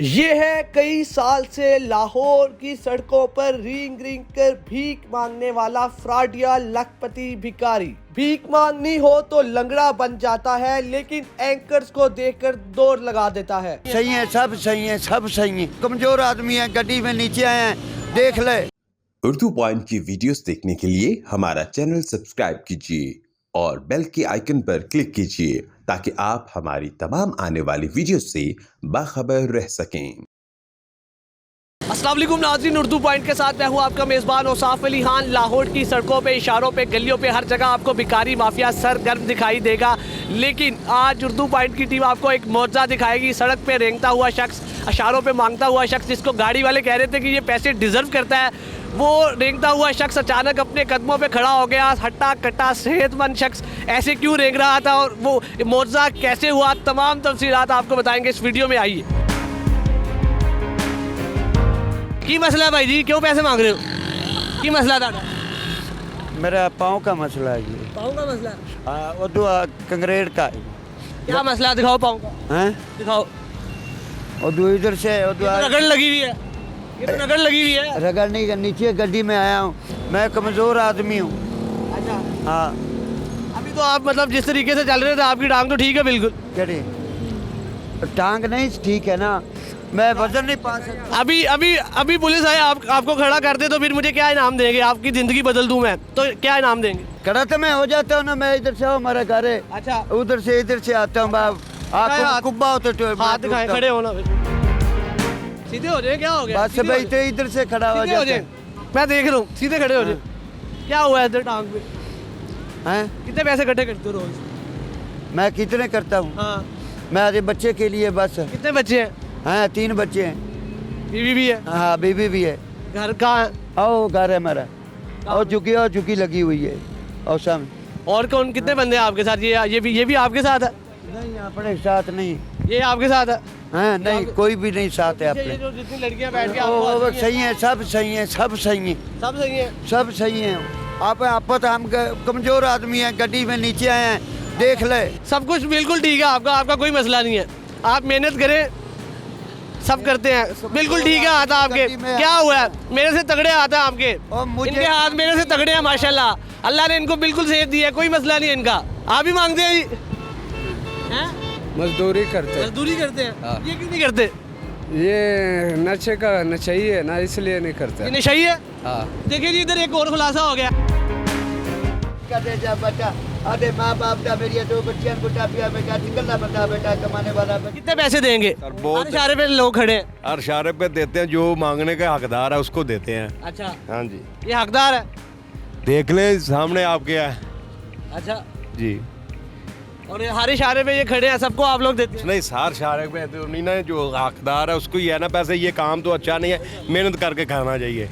ये है कई साल से लाहौर की सड़कों पर रींग रींग कर भीख मांगने वाला फ्रॉडिया लखपति भिखारी। भीख मांगनी हो तो लंगड़ा बन जाता है, लेकिन एंकर्स को देखकर दौड़ लगा देता है। सही है, सब सही है, सब सही है। कमजोर आदमी है, गड्डी में नीचे आए हैं, देख ले। उर्दू पॉइंट की वीडियोस देखने के लिए हमारा चैनल सब्सक्राइब कीजिए और बेल के आइकन पर क्लिक कीजिए ताकि आप हमारी तमाम आने वाली वीडियोस से बाखबर रह सकें। अस्सलाम वालेकुम नाज़रीन, उर्दू पॉइंट के साथ मैं हूँ आपका मेज़बान औसाफ अली खान। लाहौर की सड़कों पे, इशारों पे, गलियों पे, हर जगह आपको भिखारी माफिया सरगर्म दिखाई देगा। लेकिन आज उर्दू पॉइंट की टीम आपको एक मौजज़ा दिखाएगी। सड़क पे रेंगता हुआ शख्स, इशारों पे मांगता हुआ शख्स, जिसको गाड़ी वाले कह रहे थे कि ये पैसे डिज़र्व करता है, वो रेंगता हुआ शख्स अचानक अपने कदमों पे खड़ा हो गया। हट्टा कट्टा सेहतमंद शख्स ऐसे क्यों रेंग रहा था और वो मौजज़ा कैसे हुआ, तमाम तफसीलात आपको बताएंगे इस वीडियो में। आइए। की मसला है भाई जी, क्यों पैसे मांग रहे हो? की मसला था? मेरा पाँव का मसला है ये। पाँव का मसला? वो तो कंक्रीट का है। क्या मसला, दिखाओ पाँव का। हैं? दिखाओ। और दो इधर से रगड़ लगी हुई है, ये तो रगड़ लगी हुई है। रगड़ नहीं, नीचे गड्डी में आया हूँ, मैं कमजोर आदमी हूँ। अच्छा, हाँ। अभी तो आप मतलब जिस तरीके से चल रहे थे, आपकी टांग तो ठीक है बिल्कुल। कड़ी टांग नहीं ठीक है ना, मैं वजन नहीं पा सकता। अभी पुलिस आए, आपको खड़ा कर दे तो फिर मुझे क्या इनाम देंगे? आपकी जिंदगी बदल दूं मैं तो क्या इनाम देंगे? खड़ा तो मैं हो जाता हूँ ना, मैं इधर से हमारा घर है। अच्छा, उधर से इधर से आता हूँ। आप कुब्बा होते तो हाथ दिखाए, खड़े हो ना, सीधे हो जाए। क्या हो गया? बस भाई तो इधर से खड़ा हो जाए। मैं देख रहा हूँ, सीधे खड़े हो जाए। क्या हुआ है इधर टांग पे? हैं? कितने पैसे इकट्ठे करते हो रोज? मैं कितने करता हूँ? हाँ। मेरे बच्चे के लिए बस। कितने बच्चे हैं? हाँ, 3 बच्चे हैं। बीवी भी है? हाँ, बीवी भी है। घर कहाँ है? आओ, घर है मेरा। और झुकी लगी हुई है। और सब। और कौन, कितने बंदे हैं आपके साथ? ये भी आपके साथ है? नहीं, अपने साथ नहीं। ये आपके साथ है? हाँ, नहीं, कोई भी नहीं साथ है ये अपने। जो जितनी लड़कियां बैठ के वो सही है, सब सही है, सब सही है, सब सही है। सब सही है। आप तो हम कमजोर आदमी हैं, गड्डी में नीचे आए हैं, देख ले। सब कुछ बिल्कुल ठीक है, आपका कोई मसला नहीं है। आप मेहनत करें, सब करते हैं, बिल्कुल ठीक है। आता आपके क्या हुआ है? मेरे से तगड़े आता है आपके। इनके हाथ मेरे से तगड़े हैं माशाल्लाह। अल्लाह ने इनको बिल्कुल सेहत दी है, कोई मसला नहीं है इनका। आप भी मांगते हैं? मजदूरी करते। मजदूरी करते हैं? हाँ। ये क्यों नहीं करते? ये नशे का नशई है ना, इसलिए नहीं करते। ये नशई है? हाँ। देखिए जी, इधर एक और खुलासा हो गया। अरे माँ बाप का मेरी 2 बच्चियां बुढ़ा पिया बेटा, निकलना बता बेटा, कमाने वाला। कितने पैसे देंगे? बहुत हर इशारे पे लोग खड़े हैं। हर इशारे पे देते हैं, जो मांगने के हकदार है उसको देते हैं। अच्छा, हाँ जी, ये हकदार है? देख ले सामने आपके है अच्छा जी। और हर इशारे पे ये खड़े हैं, सबको आप लोग देते हैं? नहीं, हर इशारे पे तो नहीं ना, जो हकदार है उसको ही है ना पैसे। ये काम तो अच्छा नहीं है, मेहनत करके खाना चाहिए।